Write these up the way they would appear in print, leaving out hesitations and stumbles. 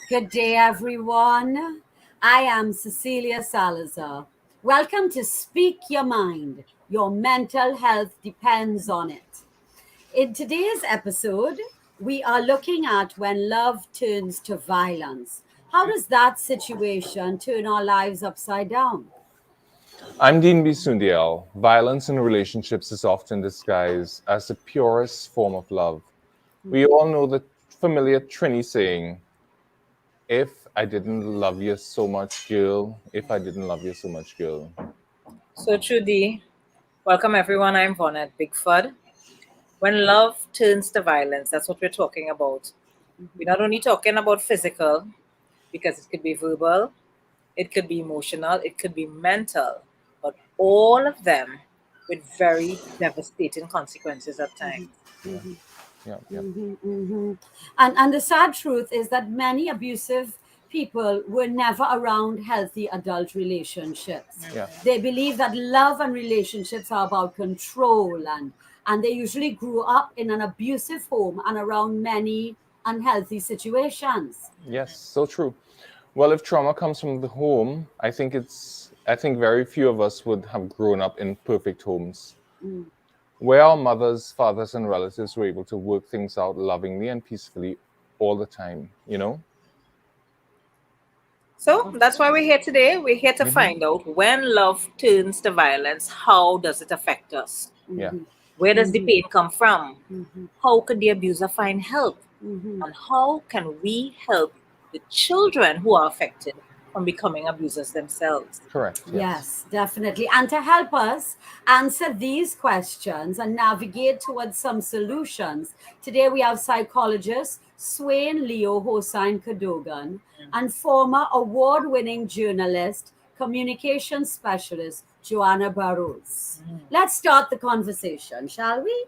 Good day, everyone. I am Cecilia Salazar. Welcome to Speak Your Mind. Your mental health depends on it. In today's episode, we are looking at when love turns to violence. How does that situation turn our lives upside down? I'm Dean Bisundial. Violence in relationships is often disguised as the purest form of love. We all know the familiar Trini saying, if I didn't love you so much, girl, if I didn't love you so much, girl. So true, Dee. Welcome, everyone. I'm Vonette Bigford. When love turns to violence, that's what we're talking about. We're not only talking about physical, because it could be verbal, it could be emotional, it could be mental, but all of them with very devastating consequences at times. Yeah. And the sad truth is that many abusive people were never around healthy adult relationships. Yeah. They believe that love and relationships are about control, and they usually grew up in an abusive home and around many unhealthy situations. Yes, so true. Well, if trauma comes from the home, I think very few of us would have grown up in perfect homes. Where our mothers, fathers, and relatives were able to work things out lovingly and peacefully all the time, you know? So that's why we're here today. We're here to find out when love turns to violence, how does it affect us? Yeah. Where does the pain come from? How could the abuser find help? And how can we help the children who are affected from becoming abusers themselves? Correct. Yes, definitely. And to help us answer these questions and navigate towards some solutions, today we have psychologist Swayne-Leo Hosein-Cadogan and former award-winning journalist, communication specialist Joannah Bharose. Let's start the conversation, shall we?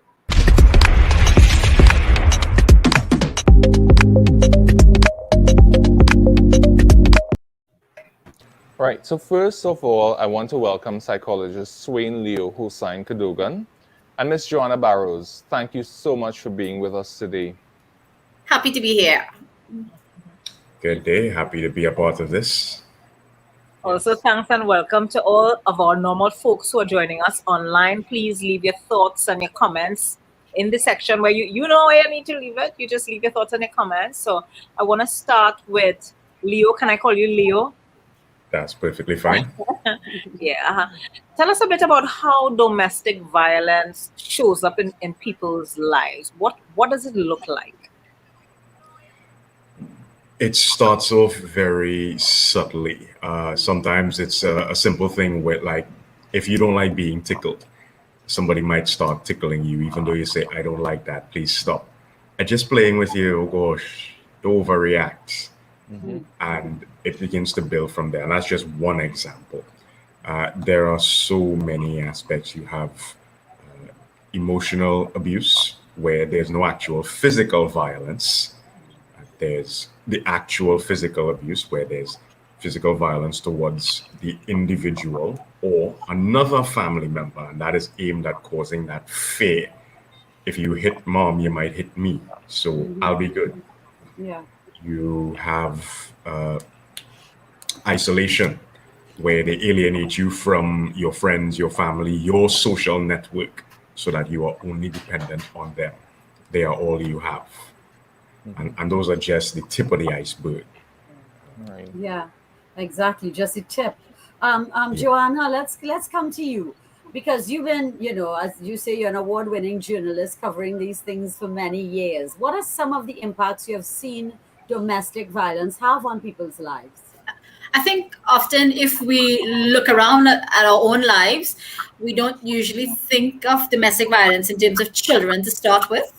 Right. So first of all, I want to welcome psychologist Swayne-Leo Hosein-Cadogan and Miss Joannah Bharose. Thank you so much for being with us today. Happy to be here. Good day. Happy to be a part of this. Also, thanks and welcome to all of our normal folks who are joining us online. Please leave your thoughts and your comments in the section where you know where you need to leave it. You just leave your thoughts and your comments. So I want to start with Leo. Can I call you Leo? That's perfectly fine. Yeah. Tell us a bit about how domestic violence shows up in people's lives. What does it look like? It starts off very subtly. Sometimes it's a simple thing where, like, if you don't like being tickled, somebody might start tickling you, even though you say, I don't like that, please stop. And just playing with you, oh gosh, overreact. And it begins to build from there. And that's just one example. There are so many aspects. You have emotional abuse, where there's no actual physical violence. There's the actual physical abuse, where there's physical violence towards the individual or another family member, and that is aimed at causing that fear. If you hit mom, you might hit me, so I'll be good. Yeah. You have isolation, where they alienate you from your friends, your family, your social network, so that you are only dependent on them. They are all you have. And those are just the tip of the iceberg. Right. Yeah, exactly. Just a tip. Joannah, let's come to you, because you've been, as you say, you're an award-winning journalist covering these things for many years. What are some of the impacts you have seen domestic violence have on people's lives? I think often if we look around at our own lives, we don't usually think of domestic violence in terms of children to start with.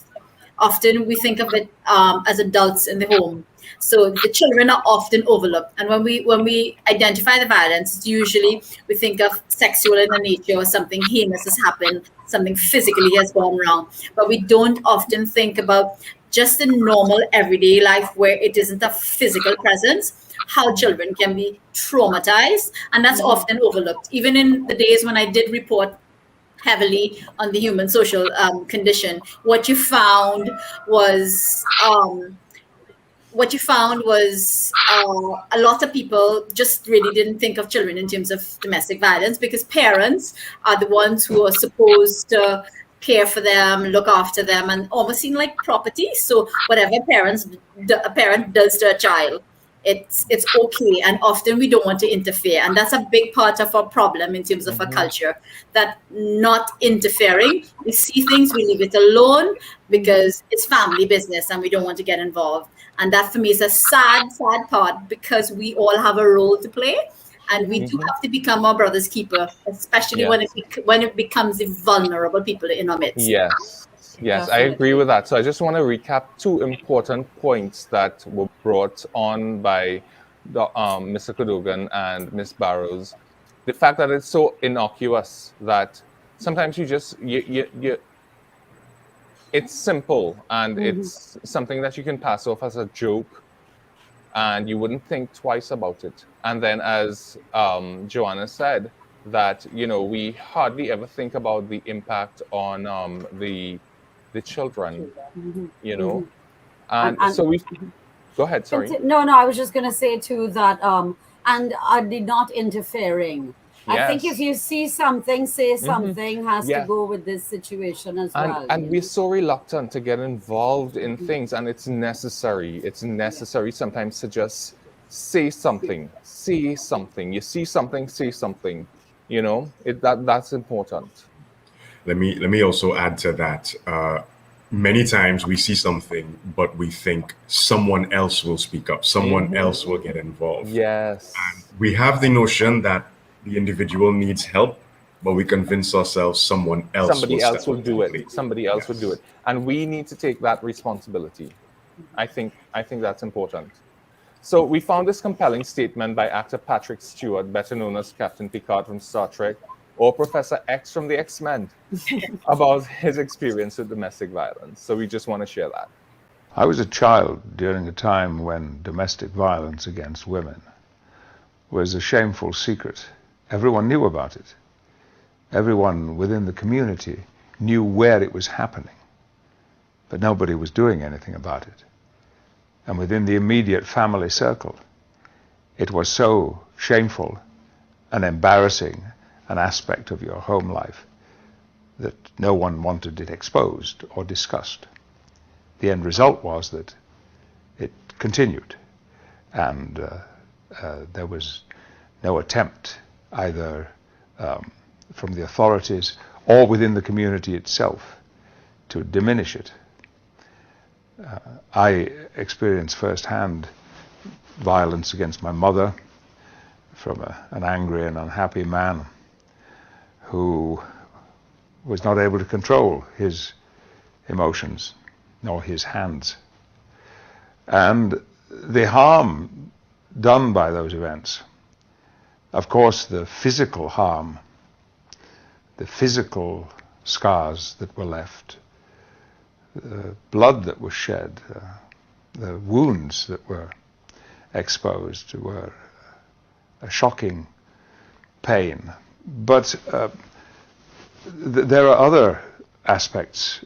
Often we think of it as adults in the home. So the children are often overlooked. And when we identify the violence, it's usually we think of sexual in nature, or something heinous has happened, something physically has gone wrong. But we don't often think about just the normal everyday life where it isn't a physical presence, how children can be traumatized. And that's often overlooked. Even in the days when I did report heavily on the human social condition, what you found was a lot of people just really didn't think of children in terms of domestic violence, because parents are the ones who are supposed to care for them, look after them, and almost seem like property. So whatever a parent does to a child, it's okay, and often we don't want to interfere, and that's a big part of our problem in terms of our culture, that not interfering. We see things, we leave it alone because it's family business and we don't want to get involved. And that for me is a sad part, because we all have a role to play, and we do have to become our brother's keeper, especially when it becomes the vulnerable people in our midst. Yes, I agree with that. So I just want to recap two important points that were brought on by Mr. Cadogan and Miss Bharose. The fact that it's so innocuous that sometimes it's simple, and it's something that you can pass off as a joke, and you wouldn't think twice about it. And then, as Joannah said, that we hardly ever think about the impact on the children, and so we go ahead. Sorry. No, I was just going to say too that and are they not interfering? I think if you see something, say something, has to go with this situation as well. And we're so reluctant to get involved in things, and it's necessary. It's necessary sometimes to just say something. You see something, say something. That's important. Let me also add to that. Many times we see something, but we think someone else will speak up, someone else will get involved. Yes. And we have the notion that the individual needs help, but we convince ourselves somebody else will do it. And we need to take that responsibility. I think that's important. So we found this compelling statement by actor Patrick Stewart, better known as Captain Picard from Star Trek, or Professor X from the X-Men, about his experience with domestic violence. So we just want to share that. I was a child during a time when domestic violence against women was a shameful secret. Everyone knew about it. Everyone within the community knew where it was happening, but nobody was doing anything about it. And within the immediate family circle, it was so shameful and embarrassing an aspect of your home life that no one wanted it exposed or discussed. The end result was that it continued, and there was no attempt either from the authorities or within the community itself to diminish it. I experienced firsthand violence against my mother from an angry and unhappy man who was not able to control his emotions nor his hands. And the harm done by those events, of course, the physical harm, the physical scars that were left, the blood that was shed, the wounds that were exposed were a shocking pain. But there are other aspects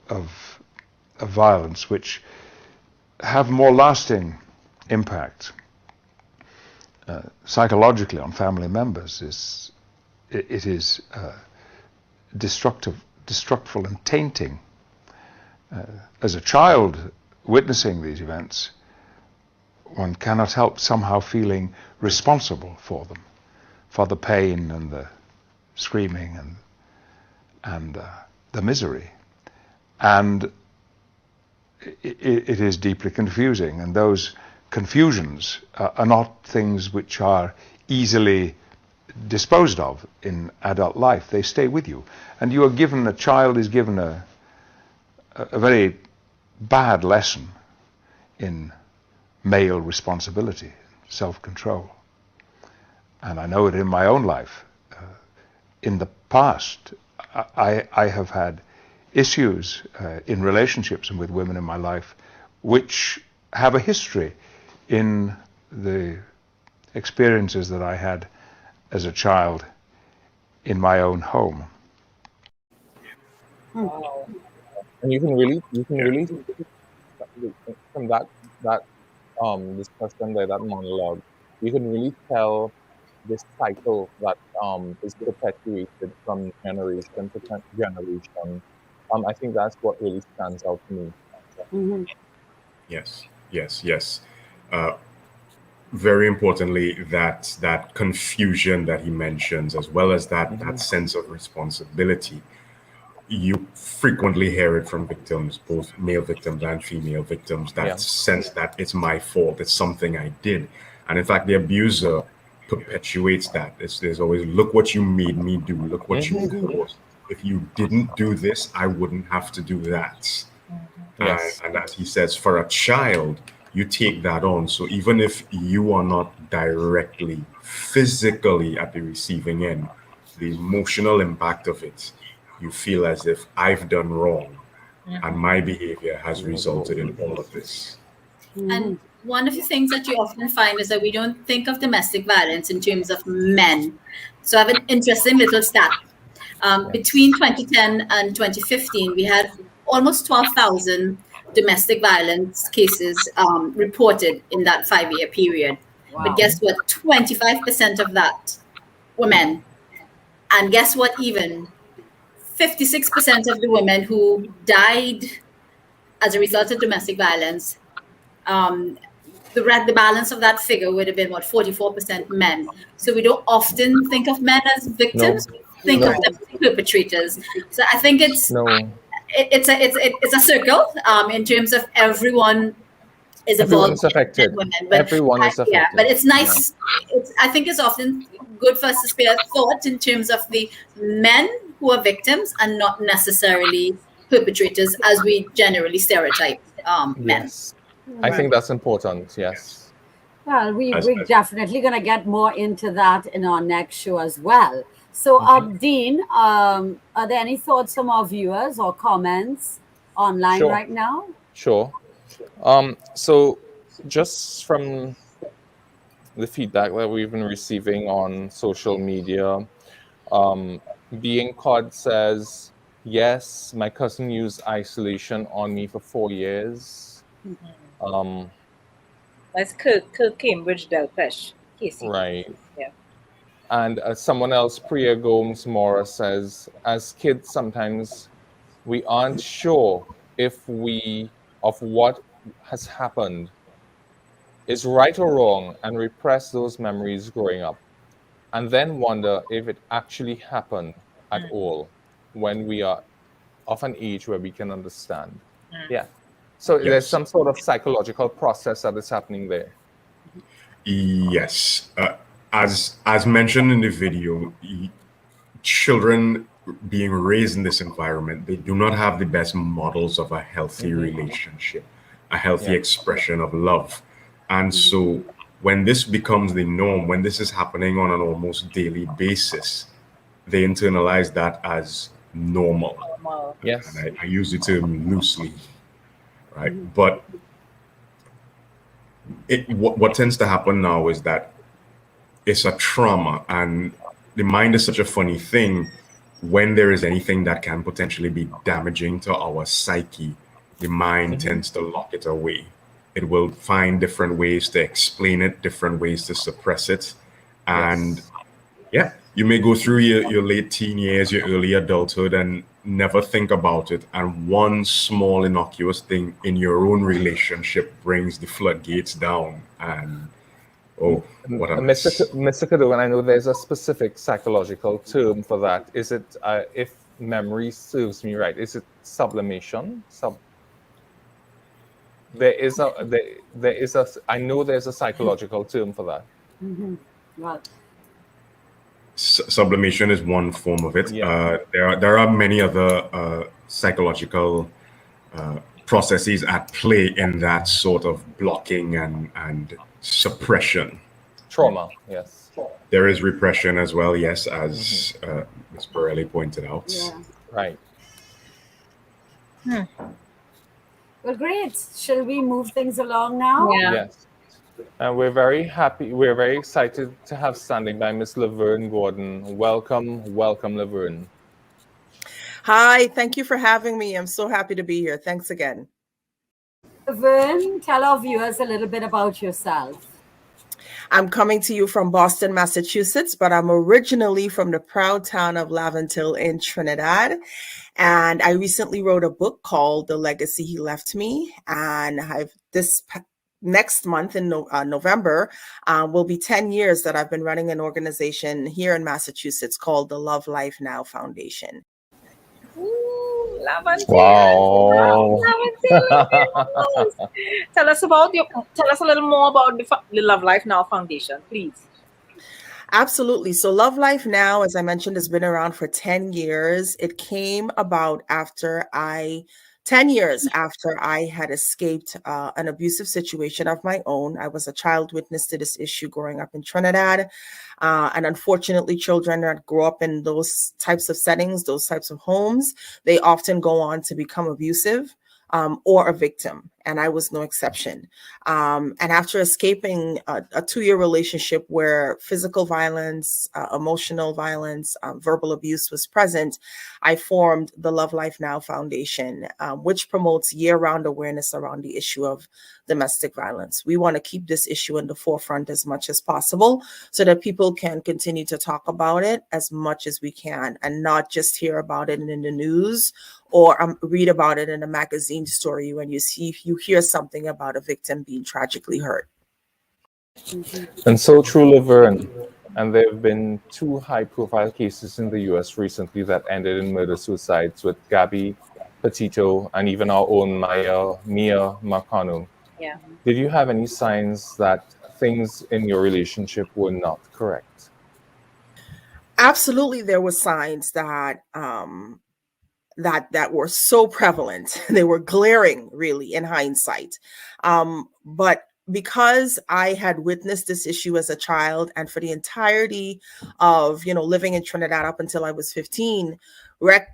of violence which have more lasting impact psychologically on family members. It is destructful and tainting. As a child witnessing these events, one cannot help somehow feeling responsible for them, for the pain and the screaming and the misery. And it is deeply confusing, and those confusions are not things which are easily disposed of in adult life. They stay with you, and you are given, a child is given a very bad lesson in male responsibility, self-control. And I know it in my own life. In the past, I have had issues in relationships and with women in my life which have a history in the experiences that I had as a child in my own home. Wow. And you can really from that discussion there, that monologue, you can really tell this cycle that is perpetuated from generation to generation. I think that's what really stands out to me. Mm-hmm. Yes. Very importantly, that confusion that he mentions, as well as that sense of responsibility. You frequently hear it from victims, both male victims and female victims, that sense that it's my fault, it's something I did. And in fact, the abuser perpetuates that. There's always, look what you made me do, look what you caused. If you didn't do this, I wouldn't have to do that. Yes. And as he says, for a child, you take that on. So even if you are not directly, physically at the receiving end, the emotional impact of it, you feel as if I've done wrong and my behavior has resulted in all of this. And one of the things that you often find is that we don't think of domestic violence in terms of men. So I have an interesting little stat. Between 2010 and 2015, we had almost 12,000 domestic violence cases reported in that 5-year period. Wow. But guess what? 25% of that were men. And guess what? Even 56% of the women who died as a result of domestic violence, the balance of that figure would have been, 44% men. So we don't often think of men as victims. We think of them as perpetrators. So I think it's a circle in terms of everyone is involved. Everyone's affected. Women, Everyone is affected. Yeah, but it's nice. Yeah. I think it's often good for us to spare thought in terms of the men who are victims and not necessarily perpetrators, as we generally stereotype men. Yes. I think that's important, yes. Well, we're definitely going to get more into that in our next show as well. So, Dean, are there any thoughts from our viewers or comments online right now? Sure. So, just from the feedback that we've been receiving on social media, Being Cod says, yes, my cousin used isolation on me for 4 years. That's Kirk Cambridge Delpesh. Right. Yeah. And someone else, Priya Gomes Mora, says, as kids, sometimes we aren't sure of what has happened is right or wrong, and repress those memories growing up, and then wonder if it actually happened at all when we are of an age where we can understand. Yeah. So there's some sort of psychological process that is happening there. Yes. As mentioned in the video, children being raised in this environment, they do not have the best models of a healthy relationship, a healthy expression of love. And so when this becomes the norm, when this is happening on an almost daily basis, they internalize that as normal. Yes. And I use the term loosely, right? But what tends to happen now is that it's a trauma, and the mind is such a funny thing. When there is anything that can potentially be damaging to our psyche, the mind tends to lock it away. It will find different ways to explain it, different ways to suppress it. And yeah, you may go through your late teen years, your early adulthood, and never think about it. And one small innocuous thing in your own relationship brings the floodgates down. And oh, what a mess. Mr. Cadogan, I know there's a specific psychological term for that. Is it, if memory serves me right, is it sublimation? I know there's a psychological term for that. Right. Sublimation is one form of it. There are many other psychological processes at play in that sort of blocking and suppression. Trauma, yes. There is repression as well, yes, as Ms. Borelli pointed out. Yeah. Right. Well, great. Shall we move things along now? Yeah. Yes. And we're very happy, we're very excited to have standing by Miss Laverne Gordon. Welcome, Laverne. Hi, thank you for having me. I'm so happy to be here. Thanks again. Laverne, tell our viewers a little bit about yourself. I'm coming to you from Boston, Massachusetts, but I'm originally from the proud town of Laventille in Trinidad. And I recently wrote a book called The Legacy He Left Me. And next month in November will be 10 years that I've been running an organization here in Massachusetts called the Love Life Now Foundation. Ooh, Laventille. Wow. Laventille. Tell us a little more about the Love Life Now Foundation, please. Absolutely. So Love Life Now, as I mentioned, has been around for 10 years. It came about 10 years after I had escaped an abusive situation of my own. I was a child witness to this issue growing up in Trinidad. And unfortunately, children that grow up in those types of settings, those types of homes, they often go on to become abusive or a victim. And I was no exception. And after escaping a 2-year relationship where physical violence, emotional violence, verbal abuse was present, I formed the Love Life Now Foundation, which promotes year-round awareness around the issue of domestic violence. We want to keep this issue in the forefront as much as possible so that people can continue to talk about it as much as we can and not just hear about it in the news or read about it in a magazine story when you hear something about a victim being tragically hurt. And so true, Laverne. And there have been 2 high-profile cases in the U.S. recently that ended in murder-suicides with Gabby Petito and even our own Mia Marcano. Yeah. Did you have any signs that things in your relationship were not correct? Absolutely, there were signs that that were so prevalent. They were glaring, really, in hindsight. But because I had witnessed this issue as a child, and for the entirety of living in Trinidad up until I was 15,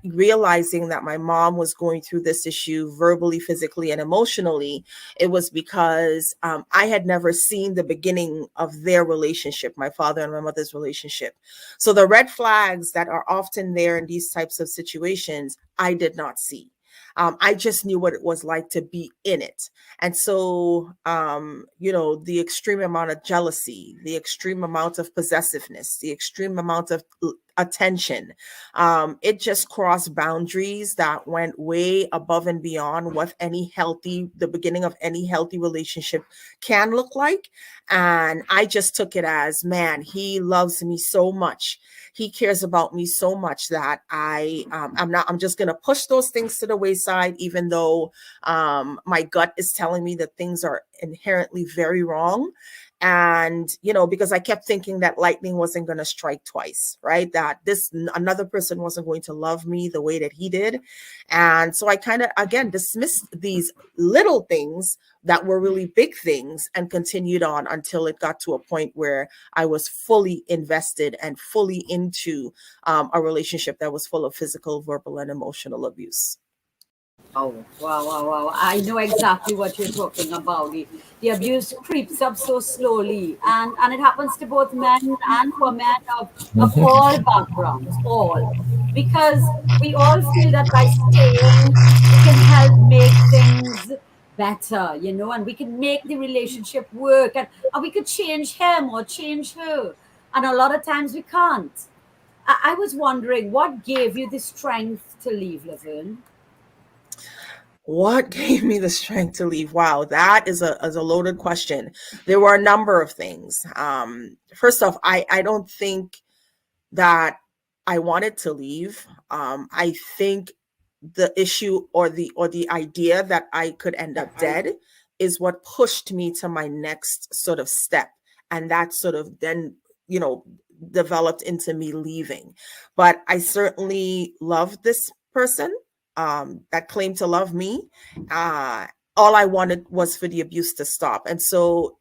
realizing that my mom was going through this issue verbally, physically, and emotionally, it was because I had never seen the beginning of their relationship, my father and my mother's relationship. So the red flags that are often there in these types of situations, I did not see. I just knew what it was like to be in it. And so, the extreme amount of jealousy, the extreme amount of possessiveness, the extreme amount of attention, it just crossed boundaries that went way above and beyond what the beginning of any healthy relationship can look like. And I just took it as, man, he loves me so much. He cares about me so much that I'm just going to push those things to the wayside, even though my gut is telling me that things are inherently very wrong. And, because I kept thinking that lightning wasn't going to strike twice, right? That another person wasn't going to love me the way that he did. And so I kind of, again, dismissed these little things that were really big things and continued on until it got to a point where I was fully invested and fully into a relationship that was full of physical, verbal, and emotional abuse. Wow. I know exactly what you're talking about. The abuse creeps up so slowly, and it happens to both men and women of all backgrounds, all. Because we all feel that by staying, we can help make things better, and we can make the relationship work, and we could change him or change her. And a lot of times we can't. I was wondering what gave you the strength to leave, Laverne? What gave me the strength to leave? Wow, that is a loaded question. There were a number of things. First off, I don't think that I wanted to leave. I think the issue or the idea that I could end up dead is what pushed me to my next sort of step. And that sort of then, you know, developed into me leaving. But I certainly loved this person that claimed to love me. Uh, all I wanted was for the abuse to stop. And so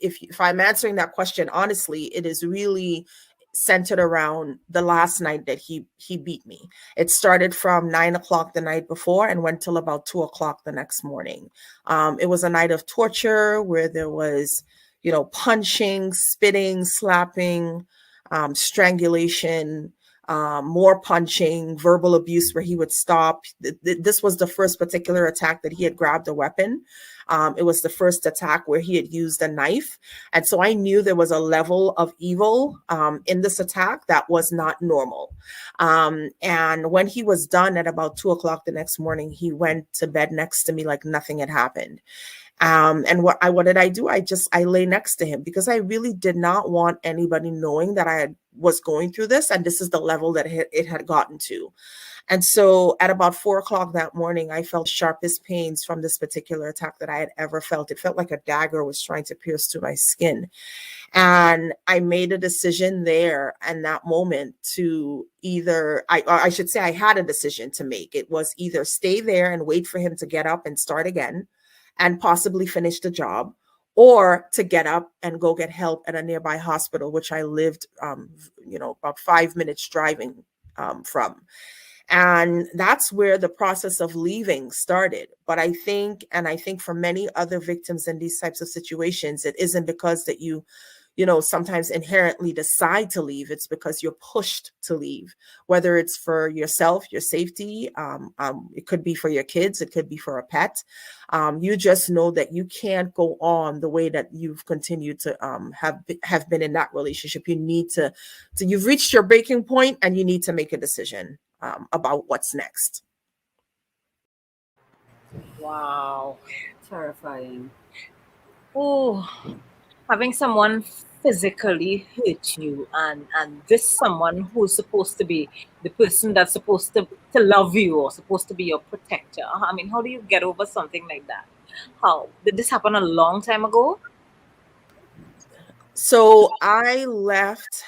if I'm answering that question honestly, it is really centered around the last night that he beat me. It started from 9 o'clock the night before and went till about 2 o'clock the next morning. It was a night of torture where there was, punching, spitting, slapping, strangulation, more punching, verbal abuse where he would stop. This was the first particular attack that he had grabbed a weapon. It was the first attack where he had used a knife. And so I knew there was a level of evil in this attack that was not normal. And when he was done at about 2 o'clock the next morning, he went to bed next to me like nothing had happened. And what did I do? I lay next to him because I really did not want anybody knowing that was going through this. And this is the level that it had gotten to. And so at about 4 o'clock that morning, I felt sharpest pains from this particular attack that I had ever felt. It felt like a dagger was trying to pierce through my skin. And I made a decision there and that moment to I should say I had a decision to make. It was either stay there and wait for him to get up and start again and possibly finish the job, or to get up and go get help at a nearby hospital, which I lived, about 5 minutes driving from. And that's where the process of leaving started. But I think for many other victims in these types of situations, it isn't because that you sometimes inherently decide to leave. It's because you're pushed to leave, whether it's for yourself, your safety. It could be for your kids. It could be for a pet. You just know that you can't go on the way that you've continued to have been in that relationship. You need to you've reached your breaking point and you need to make a decision about what's next. Wow. Terrifying. Oh, having someone physically hurt you and this someone who's supposed to be the person that's supposed to love you or supposed to be your protector. I mean, how do you get over something like that? How did this happen a long time ago? So I left,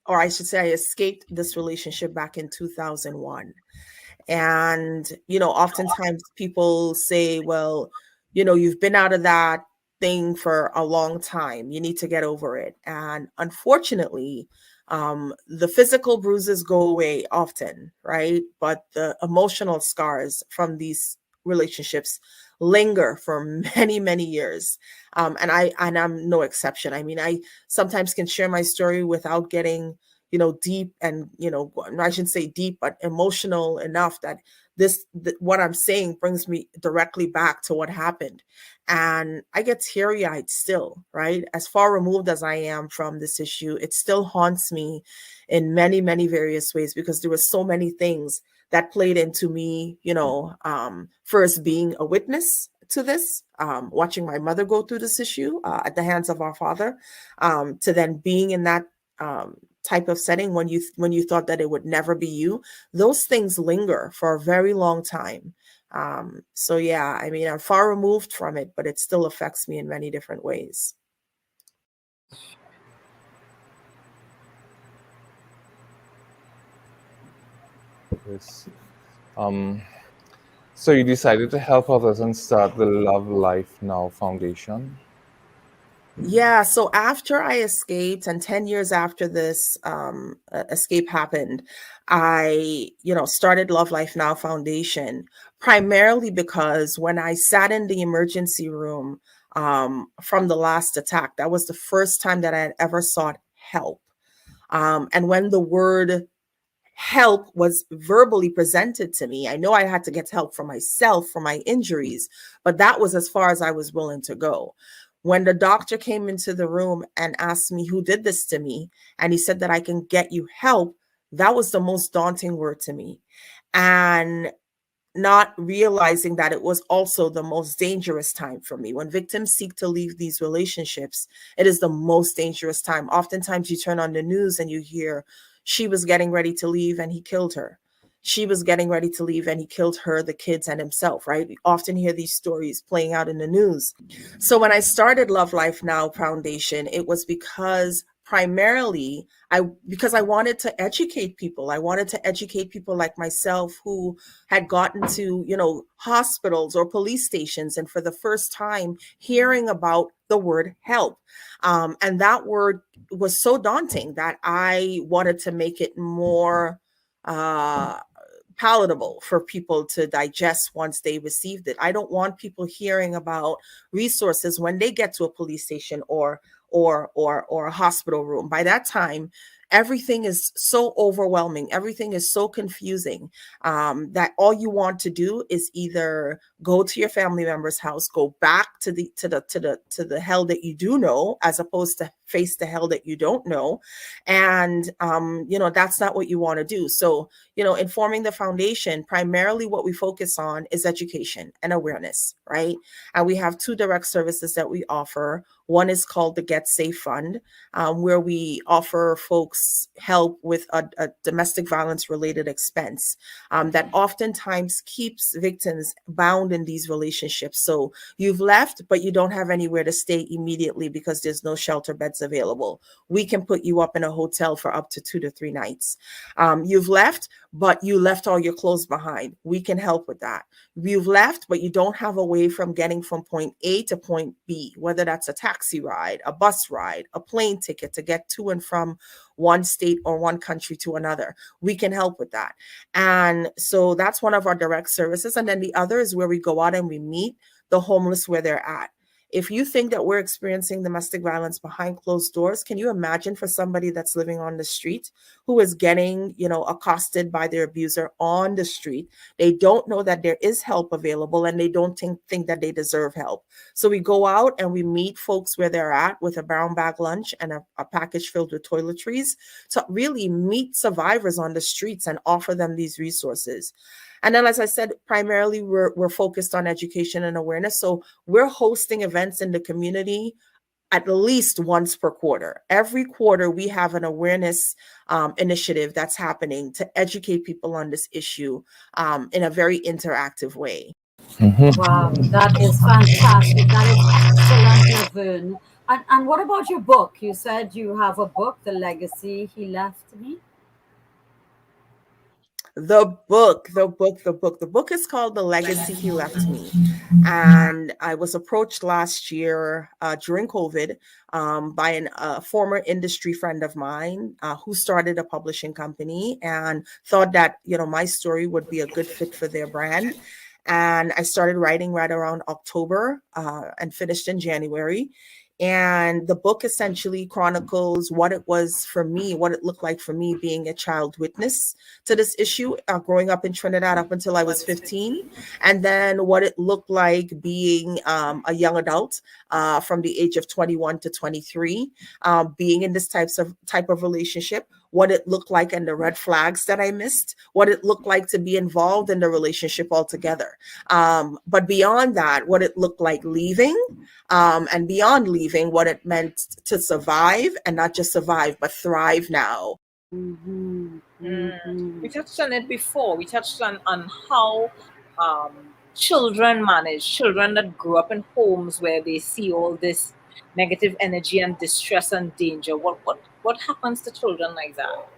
or I should say I escaped this relationship back in 2001. And, oftentimes people say, well, you've been out of that thing for a long time. You need to get over it. And unfortunately, the physical bruises go away often, right? But the emotional scars from these relationships linger for many, many years. And I'm no exception. I mean, I sometimes can share my story without getting deep and, I shouldn't say deep, but emotional enough that what I'm saying brings me directly back to what happened. And I get teary-eyed still, right? As far removed as I am from this issue, it still haunts me in many, many various ways because there were so many things that played into me, first being a witness to this, watching my mother go through this issue at the hands of our father, to then being in that type of setting when you thought that it would never be you. Those things linger for a very long time. So yeah, I mean, I'm far removed from it, but it still affects me in many different ways. Yes. So you decided to help others and start the Love Life Now Foundation? Yeah, so after I escaped, and 10 years after this escape happened, I, started Love Life Now Foundation, primarily because when I sat in the emergency room from the last attack, that was the first time that I had ever sought help. And when the word help was verbally presented to me, I know I had to get help for myself, for my injuries, but that was as far as I was willing to go. When the doctor came into the room and asked me who did this to me, and he said that I can get you help, that was the most daunting word to me. And not realizing that it was also the most dangerous time for me. When victims seek to leave these relationships, it is the most dangerous time. Oftentimes you turn on the news and you hear, she was getting ready to leave and he killed her. She was getting ready to leave and he killed her, the kids, and himself, right? We often hear these stories playing out in the news. So when I started Love Life Now Foundation, it was because primarily because I wanted to educate people. I wanted to educate people like myself who had gotten to, hospitals or police stations, and for the first time hearing about the word help. And that word was so daunting that I wanted to make it more palatable for people to digest once they received it. I don't want people hearing about resources when they get to a police station or a hospital room. By that time, everything is so overwhelming, everything is so confusing, that all you want to do is either go to your family member's house, go back to the hell that you do know, as opposed to face the hell that you don't know. And that's not what you want to do. So in forming the foundation, primarily what we focus on is education and awareness, right? And we have two direct services that we offer. One is called the Get Safe Fund, where we offer folks help with a domestic violence related expense that oftentimes keeps victims bound in these relationships. So you've left, but you don't have anywhere to stay immediately because there's no shelter beds available. We can put you up in a hotel for up to 2 to 3 nights. You've left, but you left all your clothes behind. We can help with that. You've left, but you don't have a way from getting from point A to point B, whether that's a taxi ride, a bus ride, a plane ticket to get to and from one state or one country to another. We can help with that. And so that's one of our direct services. And then the other is where we go out and we meet the homeless where they're at. If you think that we're experiencing domestic violence behind closed doors, can you imagine for somebody that's living on the street who is getting, accosted by their abuser on the street? They don't know that there is help available and they don't think that they deserve help. So we go out and we meet folks where they're at with a brown bag lunch and a package filled with toiletries to really meet survivors on the streets and offer them these resources. And then, as I said, primarily we're focused on education and awareness. So we're hosting events in the community at least once per quarter. Every quarter, we have an awareness initiative that's happening to educate people on this issue in a very interactive way. Wow, that is fantastic. That is excellent, Laverne. And what about your book? You said you have a book, The Legacy He Left Me. The book is called The Legacy He Left Me. And I was approached last year during COVID by a former industry friend of mine who started a publishing company and thought that, my story would be a good fit for their brand. And I started writing right around October and finished in January. And the book essentially chronicles what it was for me, what it looked like for me being a child witness to this issue, growing up in Trinidad up until I was 15, and then what it looked like being a young adult from the age of 21 to 23, being in this type of relationship, what it looked like and the red flags that I missed, what it looked like to be involved in the relationship altogether. But beyond that, what it looked like leaving, and beyond leaving, what it meant to survive, and not just survive, but thrive now. We touched on it before. We touched on how children that grew up in homes where they see all this negative energy and distress and danger. What happens to children like that?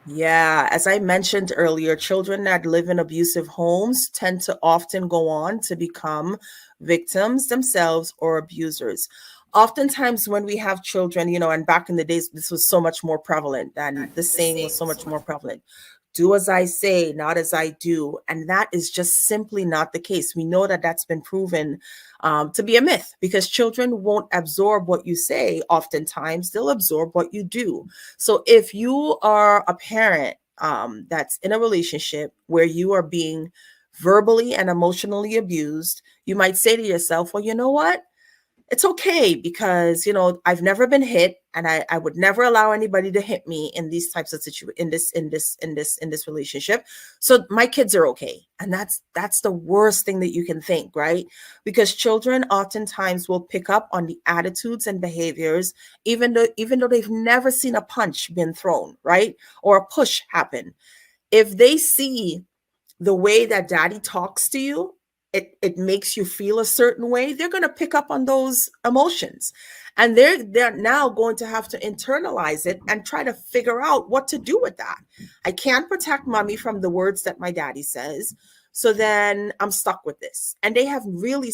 Yeah, as I mentioned earlier, children that live in abusive homes tend to often go on to become victims themselves or abusers. oftentimes when we have children, and back in the days, this was so much more prevalent, and this saying was so much more prevalent. Do as I say, not as I do. And that is just simply not the case. We know that that's been proven to be a myth, because children won't absorb what you say. Oftentimes, they'll absorb what you do. So if you are a parent that's in a relationship where you are being verbally and emotionally abused, you might say to yourself, well, you know what? It's okay, because I've never been hit, and I would never allow anybody to hit me in these types of situations, in this relationship. So my kids are okay. And that's the worst thing that you can think, right? Because children oftentimes will pick up on the attitudes and behaviors, even though they've never seen a punch been thrown, right? Or a push happen. If they see the way that daddy talks to you, it makes you feel a certain way, they're going to pick up on those emotions, and they're now going to have to internalize it and try to figure out what to do with that. I can't protect mommy from the words that my daddy says, so then I'm stuck with this. And they have really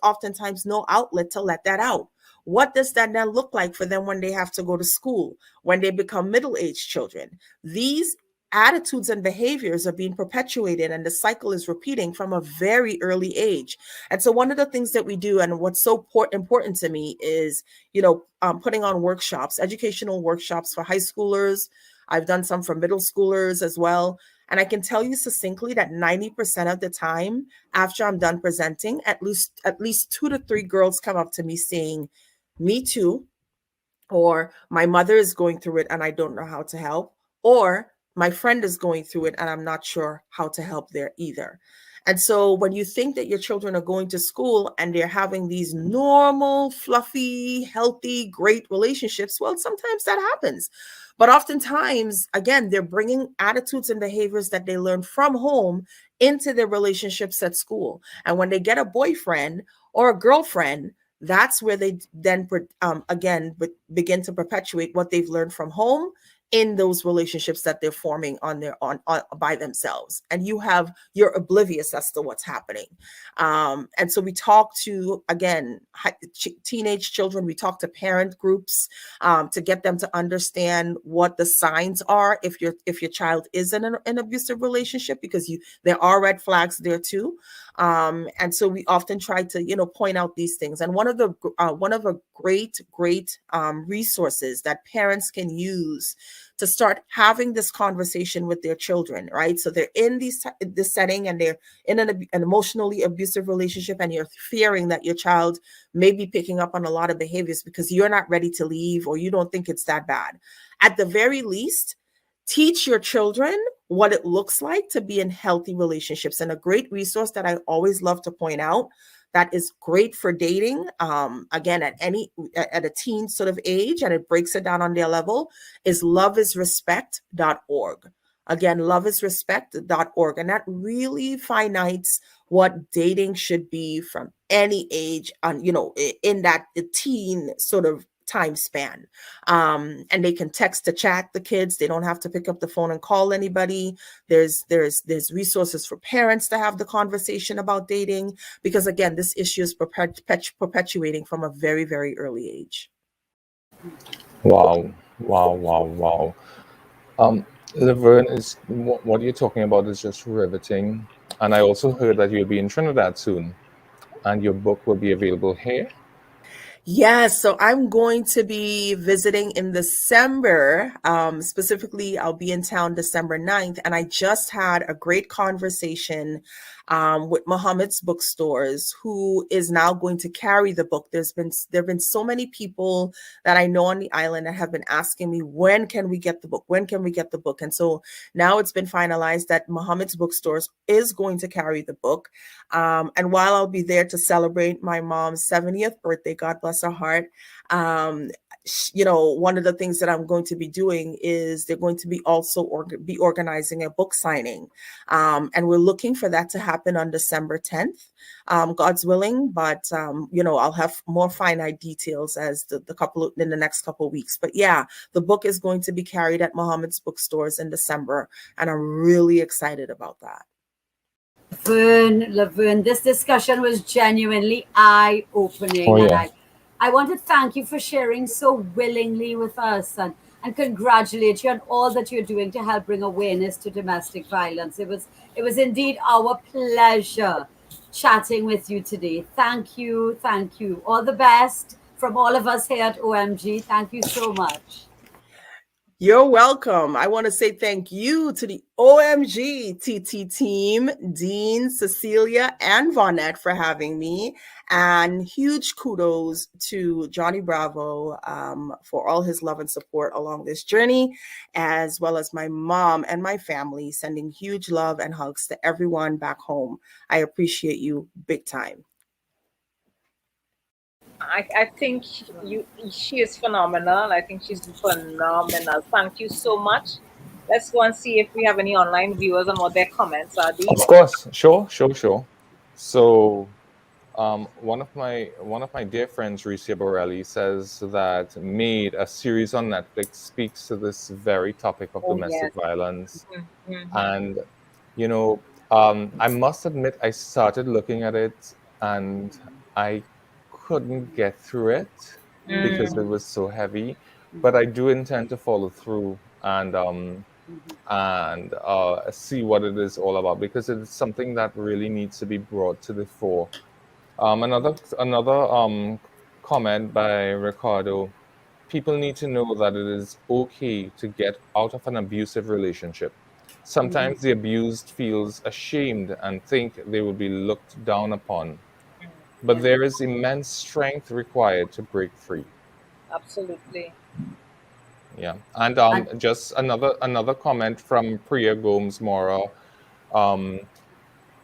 oftentimes no outlet to let that out. What does that then look like for them when they have to go to school, when they become middle-aged children? These attitudes and behaviors are being perpetuated, and the cycle is repeating from a very early age. And so one of the things that we do, and what's so important to me, is putting on workshops, educational workshops for high schoolers. I've done some for middle schoolers as well. And I can tell you succinctly that 90% of the time after I'm done presenting, at least 2 to 3 girls come up to me saying, me too, or my mother is going through it and I don't know how to help, or my friend is going through it and I'm not sure how to help there either. And so when you think that your children are going to school and they're having these normal, fluffy, healthy, great relationships, well, sometimes that happens. But oftentimes, again, they're bringing attitudes and behaviors that they learn from home into their relationships at school. And when they get a boyfriend or a girlfriend, that's where they then again begin to perpetuate what they've learned from home in those relationships that they're forming on by themselves. And you're oblivious as to what's happening. And so we talk to, again, teenage children, we talk to parent groups to get them to understand what the signs are if your child is in an abusive relationship, because there are red flags there too. And so we often try to, point out these things. And one of the great resources that parents can use to start having this conversation with their children, right? So they're in this setting and they're in an emotionally abusive relationship, and you're fearing that your child may be picking up on a lot of behaviors because you're not ready to leave or you don't think it's that bad. At the very least, teach your children what it looks like to be in healthy relationships. And a great resource that I always love to point out that is great for dating, again, at a teen sort of age, and it breaks it down on their level, is loveisrespect.org. Again, loveisrespect.org. And that really finites what dating should be from any age on, in that teen sort of time span. And they can text to chat the kids. They don't have to pick up the phone and call anybody. There's resources for parents to have the conversation about dating, because again, this issue is perpetuating from a very, very early age. Wow. Laverne, what you're talking about is just riveting. And I also heard that you'll be in Trinidad soon, and your book will be available here. Yes, so I'm going to be visiting in December. Specifically, I'll be in town December 9th. And I just had a great conversation with Muhammad's Bookstores, who is now going to carry the book. There have been so many people that I know on the island that have been asking me, when can we get the book? When can we get the book? And so now it's been finalized that Muhammad's Bookstores is going to carry the book. And while I'll be there to celebrate my mom's 70th birthday, God bless her heart, one of the things that I'm going to be doing is they're going to be also be organizing a book signing. And we're looking for that to happen on December 10th, God's willing. But, I'll have more finite details as in the next couple of weeks. But yeah, the book is going to be carried at Muhammad's Bookstores in December. And I'm really excited about that. Laverne, this discussion was genuinely eye-opening. Oh, And yeah. I want to thank you for sharing so willingly with us, and congratulate you on all that you're doing to help bring awareness to domestic violence. It was indeed our pleasure chatting with you today. Thank you. Thank you. All the best from all of us here at OMG. Thank you so much. You're welcome. I want to say thank you to the OMG TT team, Dean, Cecilia, and Vonette for having me. And huge kudos to Johnny Bravo for all his love and support along this journey, as well as my mom and my family, sending huge love and hugs to everyone back home. I appreciate you big time. I think she is phenomenal. I think she's phenomenal. Thank you so much. Let's go and see if we have any online viewers and what their comments are. Of course, sure. So, one of my dear friends, Ricia Borelli, says that Made, a series on Netflix, speaks to this very topic of domestic violence. And I must admit, I started looking at it and I couldn't get through it because it was so heavy. But I do intend to follow through and see what it is all about, because it's something that really needs to be brought to the fore. Another comment by Ricardo: people need to know that it is okay to get out of an abusive relationship. Sometimes the abused feels ashamed and think they will be looked down upon. But there is immense strength required to break free. Absolutely. Yeah. And just another comment from Priya Gomes Mora.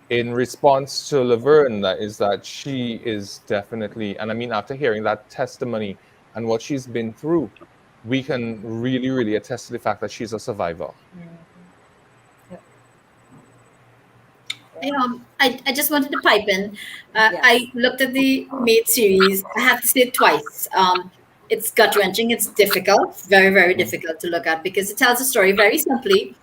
In response to Laverne, is that she is definitely, and I mean, after hearing that testimony and what she's been through, we can really, really attest to the fact that she's a survivor. I just wanted to pipe in. I looked at the Made series. I have to say it twice. It's gut-wrenching. It's difficult, very, very difficult to look at, because it tells a story very simply,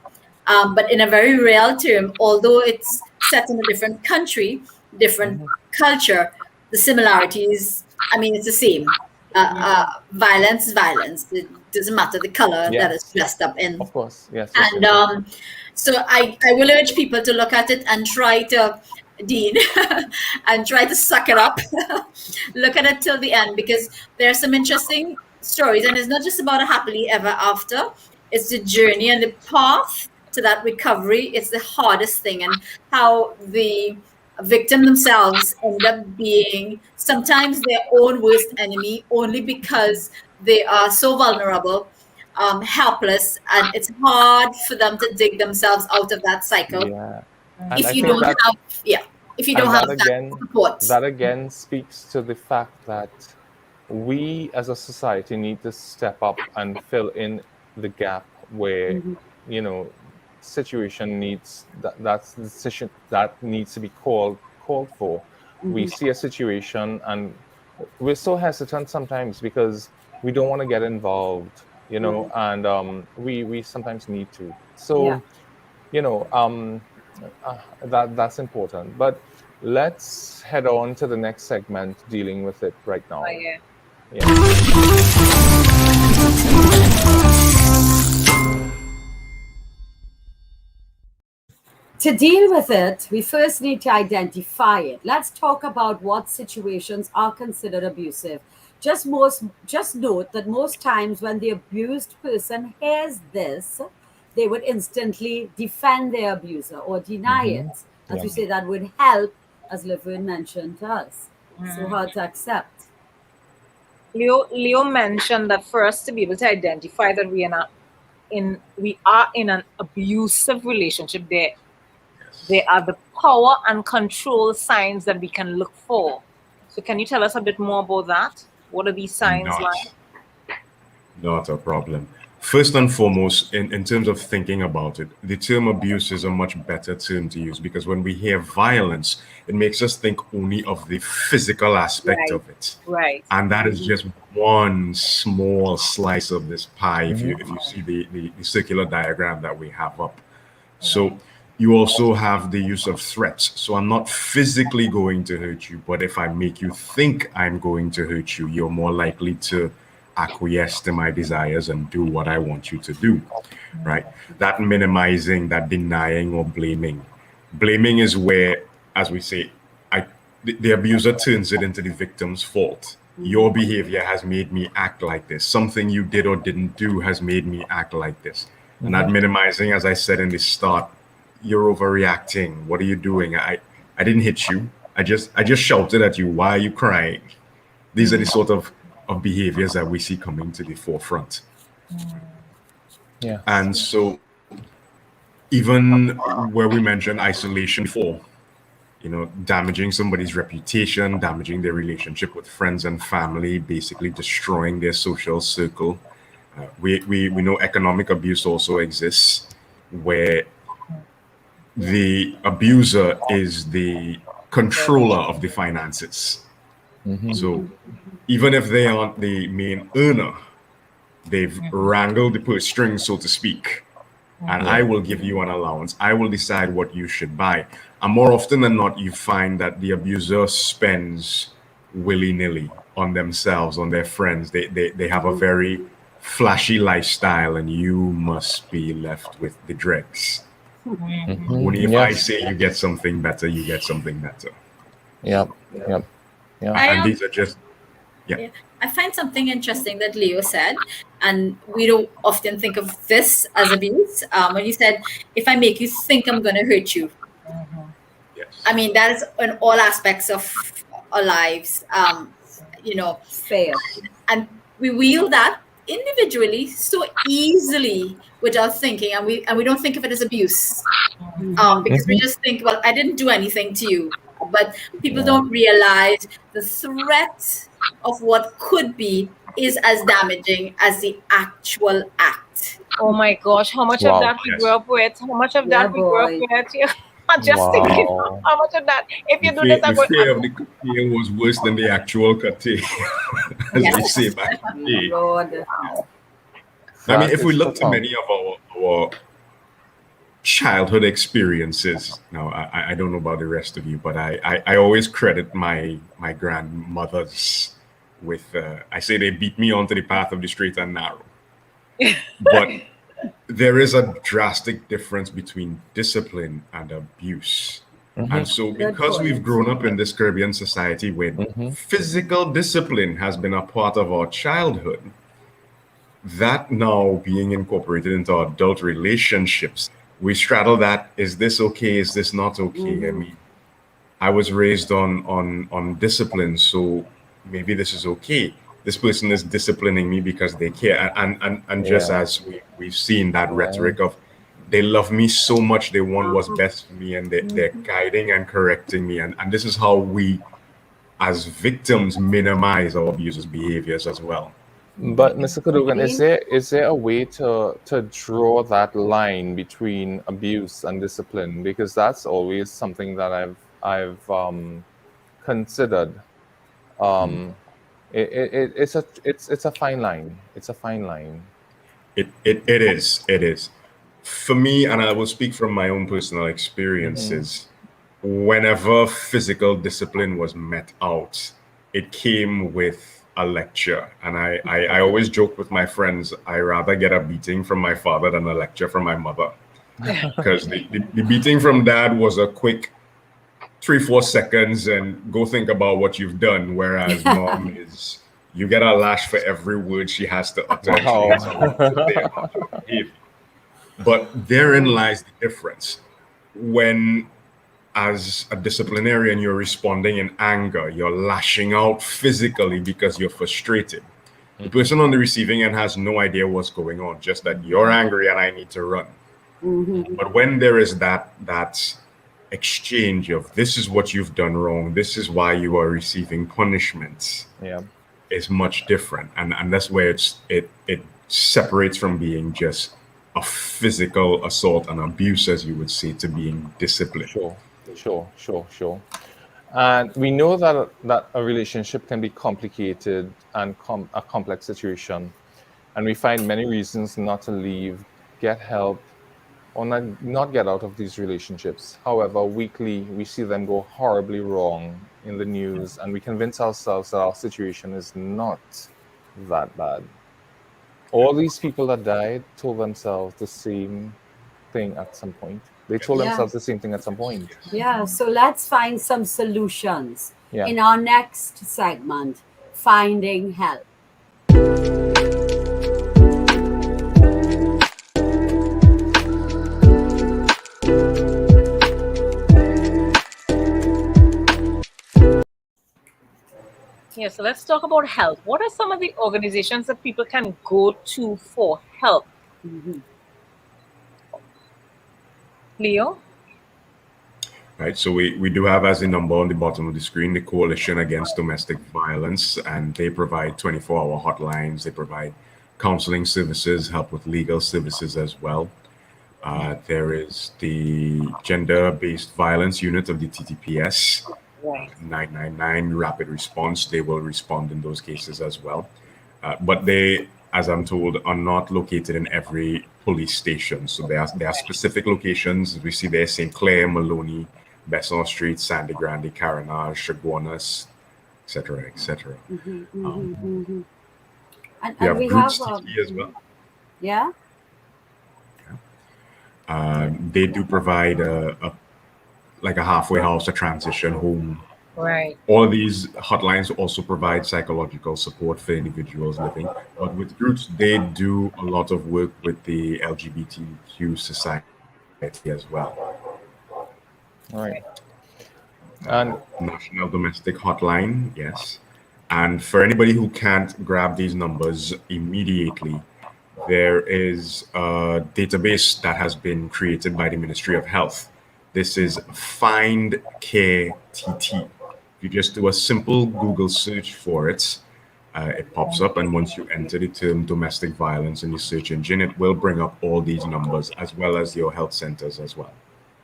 but in a very real term. Although it's set in a different country, different culture, the similarities, I mean, it's the same. Violence is violence. It doesn't matter the color that it's dressed up in. Of course, yes. And so I will urge people to look at it and try to, Dean, and try to suck it up. Look at it till the end, because there are some interesting stories, and it's not just about a happily ever after. It's the journey and the path to that recovery. It's the hardest thing, and how the victim themselves end up being sometimes their own worst enemy, only because they are so vulnerable, helpless, and it's hard for them to dig themselves out of that cycle. If you don't have that support. That again speaks to the fact that we as a society need to step up and fill in the gap where situation needs that's the decision that needs to be called for. We see a situation and we're so hesitant sometimes because we don't want to get involved, and we sometimes need to. So that's important. But let's head on to the next segment dealing with it right now. To deal with it, we first need to identify it. Let's talk about what situations are considered abusive. Just note that most times when the abused person hears this, they would instantly defend their abuser or deny it. As we say, that would help, as Laverne mentioned to us. So hard to accept. Leo mentioned that for us to be able to identify that we are in an abusive relationship, there are the power and control signs that we can look for. So can you tell us a bit more about that? What are these signs like? Not a problem. First and foremost, in terms of thinking about it, the term abuse is a much better term to use, because when we hear violence, it makes us think only of the physical aspect of it. Right. And that is just one small slice of this pie, if you see the circular diagram that we have up. So you also have the use of threats. So I'm not physically going to hurt you, but if I make you think I'm going to hurt you, you're more likely to acquiesce to my desires and do what I want you to do, right? That minimizing, that denying or blaming. Blaming is where, as we say, the abuser turns it into the victim's fault. Your behavior has made me act like this. Something you did or didn't do has made me act like this. And that minimizing, as I said in the start, you're overreacting. What are you doing? I didn't hit you. I just shouted at you. Why are you crying? These are the sort of behaviors that we see coming to the forefront. Yeah. And so even where we mentioned isolation before, damaging somebody's reputation, damaging their relationship with friends and family, basically destroying their social circle. We know economic abuse also exists, where the abuser is the controller of the finances. So even if they aren't the main earner, they've wrangled the purse strings, so to speak. And I will give you an allowance. I will decide what you should buy. And more often than not, you find that the abuser spends willy-nilly on themselves, on their friends. They have a very flashy lifestyle, and you must be left with the dregs. Only if I say you get something better, you get something better. Yep. And these are just, I find something interesting that Leo said, and we don't often think of this as abuse. When you said, if I make you think I'm going to hurt you. Yes. I mean, that is in all aspects of our lives, Fair. and we wield that individually so easily without thinking, and we don't think of it as abuse, because we just think, well, I didn't do anything to you. But people don't realize the threat of what could be is as damaging as the actual act. Oh my gosh, how much of that we grew up with? How much of that we grew up with? Yeah. I'm just thinking how much of that. If you do this, I'm the going fear of the curtail was worse than the actual curtail, as we say back in the day. Lord. I mean, if we look to many of our childhood experiences, now I don't know about the rest of you, but I always credit my grandmothers with, I say they beat me onto the path of the straight and narrow. But there is a drastic difference between discipline and abuse. And so because we've grown up in this Caribbean society where physical discipline has been a part of our childhood, that now being incorporated into our adult relationships, we straddle that. Is this okay? Is this not okay? I mean, I was raised on discipline, so maybe this is okay. This person is disciplining me because they care. And just as we've seen that rhetoric of, they love me so much, they want what's best for me, and they're guiding and correcting me. And this is how we, as victims, minimize our abusers' behaviors as well. But Mr. Cadogan, is there a way to draw that line between abuse and discipline? Because that's always something that I've considered. It's a fine line. It's a fine line. It is. For me, and I will speak from my own personal experiences, whenever physical discipline was met out, it came with a lecture. And I always joke with my friends, I rather get a beating from my father than a lecture from my mother. Because the beating from dad was a quick 3-4 seconds and go think about what you've done. Whereas mom is, you get a lash for every word she has to utter. But therein lies the difference. When, as a disciplinarian, you're responding in anger, you're lashing out physically because you're frustrated. The person on the receiving end has no idea what's going on, just that you're angry and I need to run. But when there is that exchange of, this is what you've done wrong, this is why you are receiving punishments, is much different. And that's where it separates from being just a physical assault and abuse, as you would say, to being discipline. Sure. And we know that a relationship can be complicated and a complex situation. And we find many reasons not to leave, get help, or not get out of these relationships. However, weekly we see them go horribly wrong in the news, and we convince ourselves that our situation is not that bad. All these people that died told themselves the same thing at some point. They told themselves the same thing at some point. Yeah, so let's find some solutions Yeah. in our next segment, Finding Help. Yeah, so let's talk about help. What are some of the organizations that people can go to for help? Leo? Right, so we do have as a number on the bottom of the screen the Coalition Against Domestic Violence, and they provide 24-hour hotlines. They provide counseling services, help with legal services as well. There is the Gender-Based Violence Unit of the TTPS, 999 Rapid Response. They will respond in those cases as well. But they, as I'm told, are not located in every police station. So there are specific locations. We see there St. Clair, Maloney, Besson Street, Sandy Grande, Carenage, Chaguanas, etc., etc. And We have we Groups have TT as well. yeah. They do provide like a halfway house, a transition home. Right. All of these hotlines also provide psychological support for individuals living. But with Groups, they do a lot of work with the LGBTQ society as well. All right. And National Domestic Hotline, yes. And for anybody who can't grab these numbers immediately, there is a database that has been created by the Ministry of Health. This is Find Care TT. If you just do a simple Google search for it, it pops up. And once you enter the term domestic violence in the search engine, it will bring up all these numbers as well as your health centers as well.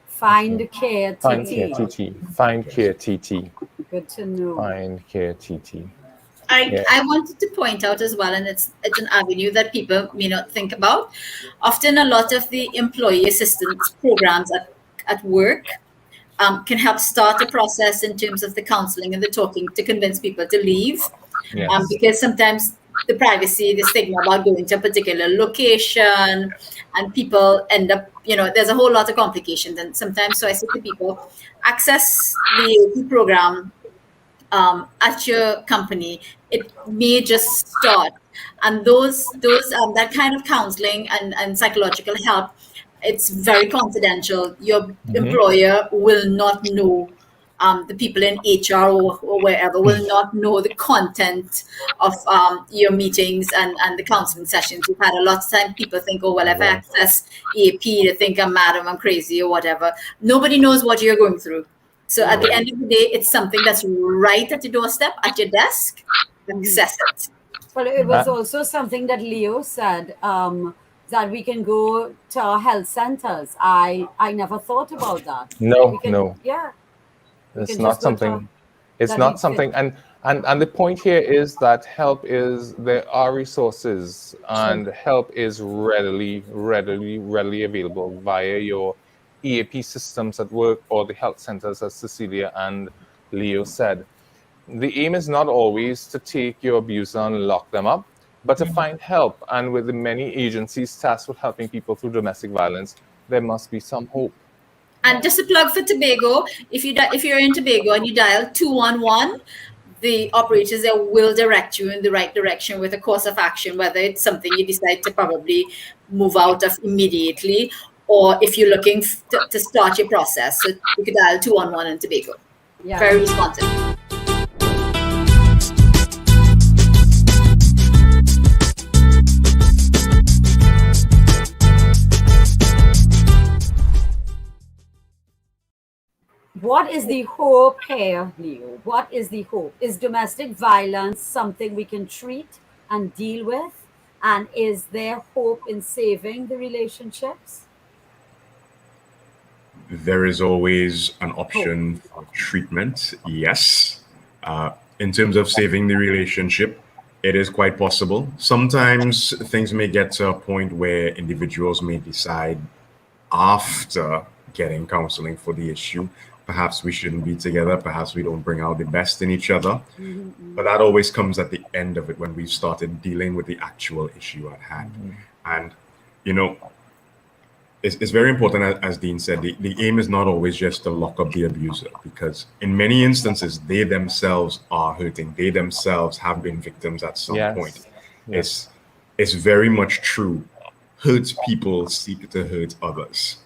Find Care TT. Find Care TT. Find Care TT. Good to know. Find Care TT. I wanted to point out as well, and it's an avenue that people may not think about. Often a lot of the employee assistance programs at work can help start a process in terms of the counseling and the talking to convince people to leave. Yes. Because sometimes the privacy, the stigma about going to a particular location, and people end up, there's a whole lot of complications. And sometimes, so I say to people, access the AP program at your company. It may just start, and those that kind of counseling and psychological help, it's very confidential. Your employer will not know. The people in HR or wherever will not know the content of your meetings and the counseling sessions. We've had a lot of time people think, oh, well, if I access AP, they think I'm mad or I'm crazy or whatever. Nobody knows what you're going through. So at the end of the day, it's something that's right at your doorstep, at your desk. Access it. Well, it was also something that Leo said, that we can go to our health centers. I never thought about that. No. Yeah. It's not something. It's not something. And the point here is that there are resources, and help is readily available via your EAP systems at work or the health centers, as Cecilia and Leo said. The aim is not always to take your abuser and lock them up, but to find help. And with the many agencies tasked with helping people through domestic violence, there must be some hope. And just a plug for Tobago, if you're in Tobago and you dial 211, the operators there will direct you in the right direction with a course of action, whether it's something you decide to probably move out of immediately, or if you're looking to start your process. So you could dial 211 in Tobago. Yeah. Very responsive. What is the hope here, Leo? What is the hope? Is domestic violence something we can treat and deal with? And is there hope in saving the relationships? There is always an option for treatment, yes. In terms of saving the relationship, it is quite possible. Sometimes things may get to a point where individuals may decide after getting counseling for the issue. Perhaps we shouldn't be together. Perhaps we don't bring out the best in each other. But that always comes at the end of it when we've started dealing with the actual issue at hand. And, you know, it's very important, as Dean said, the aim is not always just to lock up the abuser, because in many instances, they themselves are hurting. They themselves have been victims at some point. Yes. It's very much true. Hurt people seek to hurt others.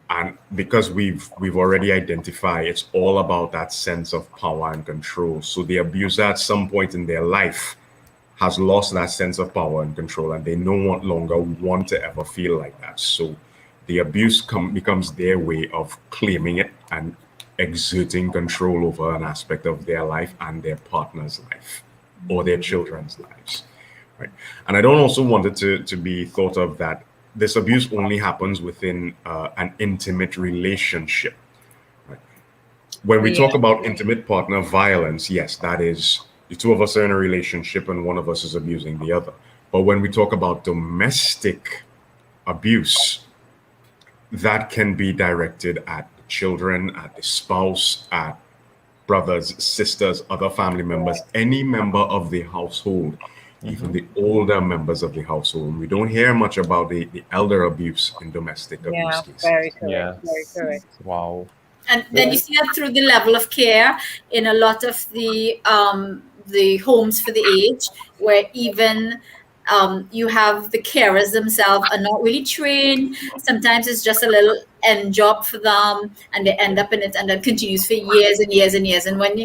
And because we've already identified, it's all about that sense of power and control. So the abuser at some point in their life has lost that sense of power and control, and they no longer want to ever feel like that. So the abuse becomes their way of claiming it and exerting control over an aspect of their life and their partner's life or their children's lives. Right? And I don't also want it to be thought of that this abuse only happens within an intimate relationship. Right? When we talk about intimate partner violence, yes, that is the two of us are in a relationship and one of us is abusing the other. But when we talk about domestic abuse, that can be directed at children, at the spouse, at brothers, sisters, other family members, any member of the household, even the older members of the household. We don't hear much about the elder abuse in domestic abuse cases. Very correct. Very correct. Wow. And then you see that through the level of care in a lot of the homes for the aged, where even you have the carers themselves are not really trained. Sometimes it's just a little end job for them, and they end up in it, and that continues for years and years and years. And when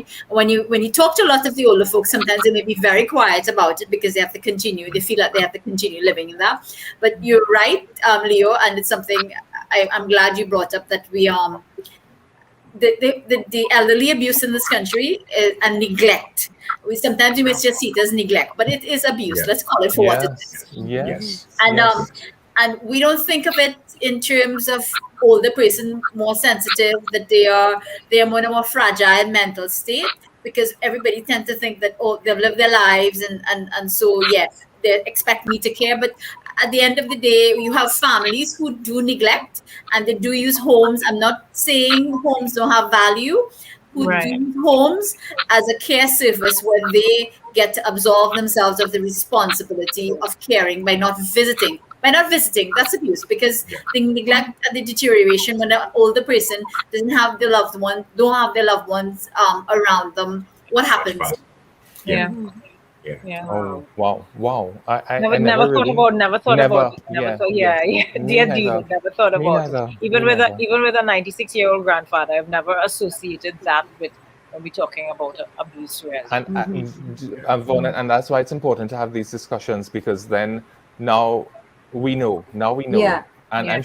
you talk to a lot of the older folks, sometimes they may be very quiet about it because they have to continue. They feel like they have to continue living in that. But you're right, Leo, and it's something I'm glad you brought up, that we the elderly abuse in this country and neglect. Sometimes we may just see it as neglect, but it is abuse. Let's call it for what it is. Yes. And we don't think of it in terms of older person more sensitive, that they are more fragile mental state, because everybody tends to think that they've lived their lives and so they expect me to care. But at the end of the day, you have families who do neglect and they do use homes. I'm not saying homes don't have value, who do use homes as a care service where they get to absolve themselves of the responsibility of caring by not visiting. That's abuse, because the neglect and the deterioration when an older person don't have their loved ones around them. What happens? Yeah. Oh wow! I never thought about it. Never thought about it. Even with a 96-year-old grandfather, I've never associated that with when we're talking about abuse. And that's why it's important to have these discussions, because then now we know. Yeah. And I'm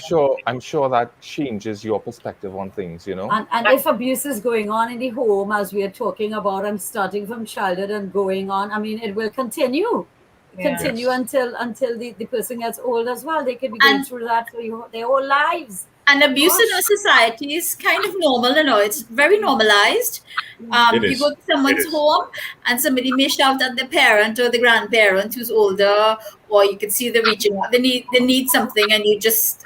sure that changes your perspective on things, you know. And if abuse is going on in the home, as we are talking about, and starting from childhood and going on, I mean, it will continue until the person gets old as well. They could be going through that for their whole lives. And abuse in our society is kind of normal, it's very normalized. You go to someone's home and somebody may shout at the parent or the grandparent who's older, or you can see them reaching out. They need something, and you just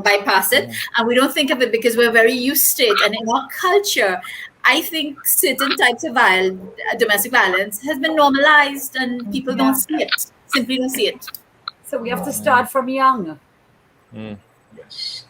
bypass it. And we don't think of it because we're very used to it. And in our culture, I think certain types of domestic violence has been normalized, and people don't see it. Simply don't see it. So we have to start from young. Yes.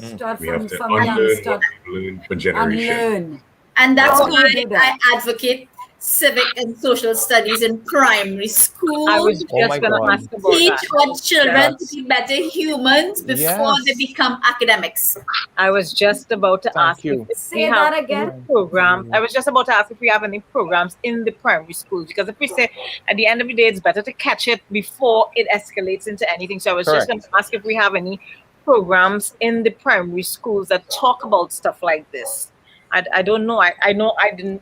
Start We from have to young. unlearn for generation. Unlearn. And that's why I advocate civic and social studies in primary school. I was just going to ask about Teach that. our children to be better humans before they become academics. I was just about to ask you. Say that again. Programs. I was just about to ask if we have any programs in the primary schools, because if we say at the end of the day, it's better to catch it before it escalates into anything. So I was just going to ask if we have any programs in the primary schools that talk about stuff like this. I don't know. I don't know. I don't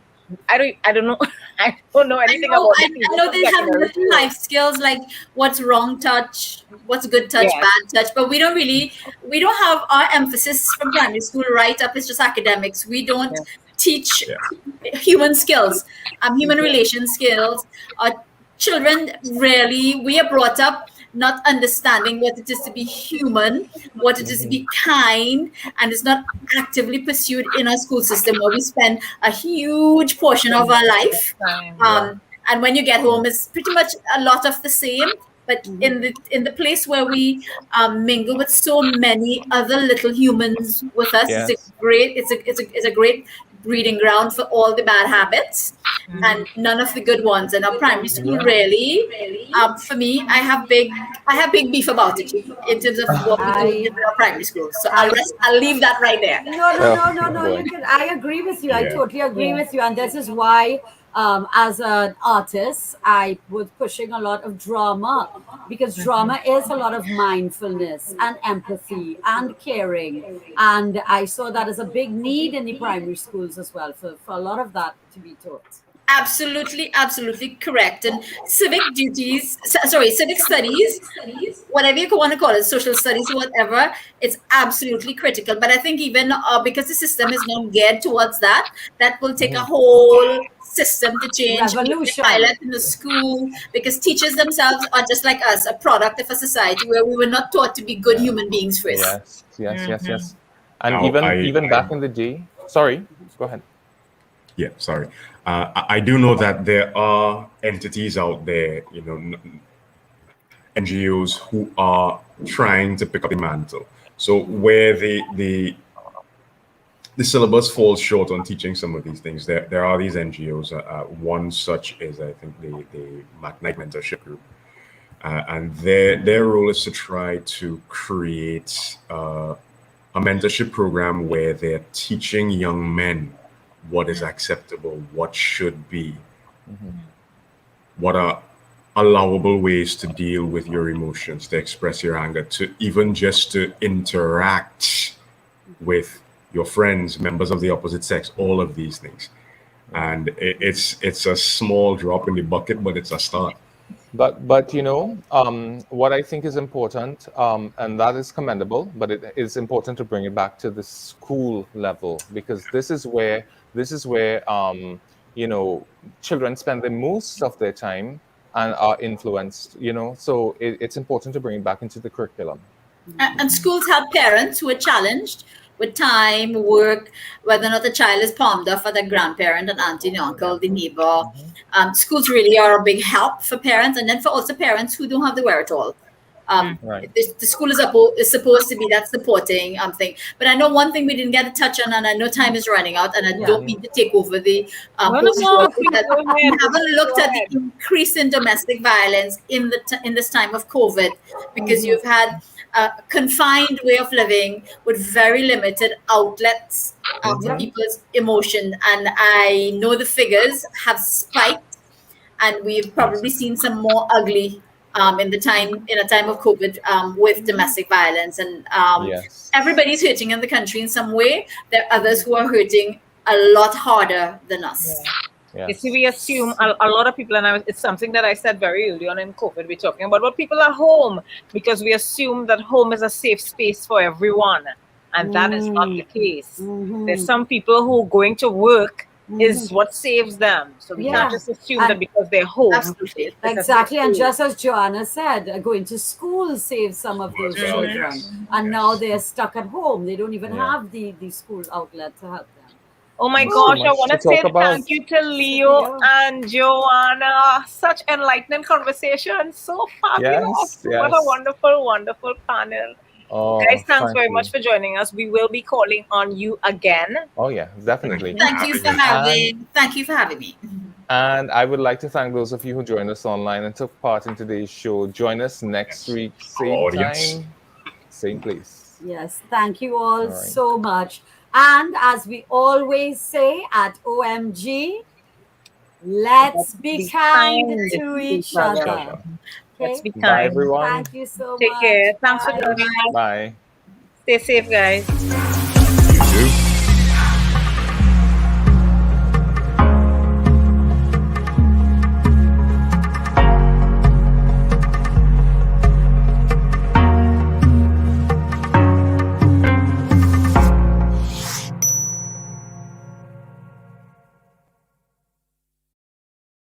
know anything about it. I know they have little life skills like what's wrong touch, what's good touch, bad touch, but we don't have our emphasis from primary school right up. It's just academics. We don't teach human skills, human relation skills. Our children we are brought up not understanding what it is to be human, what it is to be kind, and it's not actively pursued in our school system where we spend a huge portion of our life. And when you get home, it's pretty much a lot of the same. But in the place where we mingle with so many other little humans with us, Yes. it's a great breeding ground for all the bad habits and none of the good ones. And our primary school really, for me, I have big beef about it in terms of what we do in our primary school. So I'll leave that right there. No. You can. I agree with you. I totally agree with you, and this is why. As an artist, I was pushing a lot of drama because drama is a lot of mindfulness and empathy and caring. And I saw that as a big need in the primary schools as well for a lot of that to be taught. Absolutely correct. And civic studies, whatever you want to call it, social studies, whatever, it's absolutely critical. But I think even because the system is not geared towards that will take a whole system to change. Revolution. Pilot in the school, because teachers themselves are just like us, a product of a society where we were not taught to be good human beings first. Yes. And Now, even back in the day. Sorry, go ahead. Yeah, sorry. I do know that there are entities out there, NGOs who are trying to pick up the mantle. So where the syllabus falls short on teaching some of these things, there are these NGOs. One such is, I think, the McKnight Mentorship Group. And their role is to try to create a mentorship program where they're teaching young men what is acceptable, what should be, what are allowable ways to deal with your emotions, to express your anger, to even just to interact with your friends, members of the opposite sex, all of these things. And it's a small drop in the bucket, but it's a start. But what I think is important, and that is commendable, but it is important to bring it back to the school level, because this is where children spend the most of their time and are influenced. So it's important to bring it back into the curriculum. And schools help parents who are challenged with time, work, whether or not the child is palmed off by the grandparent, an auntie, an uncle, the neighbor. Schools really are a big help for parents, and then for also parents who don't have the wherewithal. The school is supposed to be that supporting thing. But I know one thing we didn't get to touch on, and I know time is running out, and I don't mean to take over the post-work, that we haven't looked at the increase in domestic violence in this time of COVID, because you've had a confined way of living with very limited outlets for people's emotion. And I know the figures have spiked, and we've probably seen some more ugly in a time of COVID with domestic violence. And everybody's hurting in the country in some way. There are others who are hurting a lot harder than us. You see, we assume a lot of people, and it's something that I said very early on in COVID, we're talking about, but people are home because we assume that home is a safe space for everyone. And that is not the case. There's some people who going to work is what saves them. So we can't just assume that because they're home. Absolutely. Exactly. And just as Joannah said, going to school saves some of those children. And now they're stuck at home. They don't even have the school outlet to help them. Oh my gosh, I want to say thank you to Leo and Joannah. Such enlightening conversation. So fabulous. What a wonderful, wonderful panel. Guys, thanks very much for joining us. We will be calling on you again. Oh yeah, definitely. Thank you for having me. And I would like to thank those of you who joined us online and took part in today's show. Join us next week, same time, same place. Yes, thank you all so much. And as we always say at OMG, let's be kind to each other. Let's be kind. Bye, everyone. Thank you so much. Take care. Thanks for joining us. Bye. Stay safe, guys.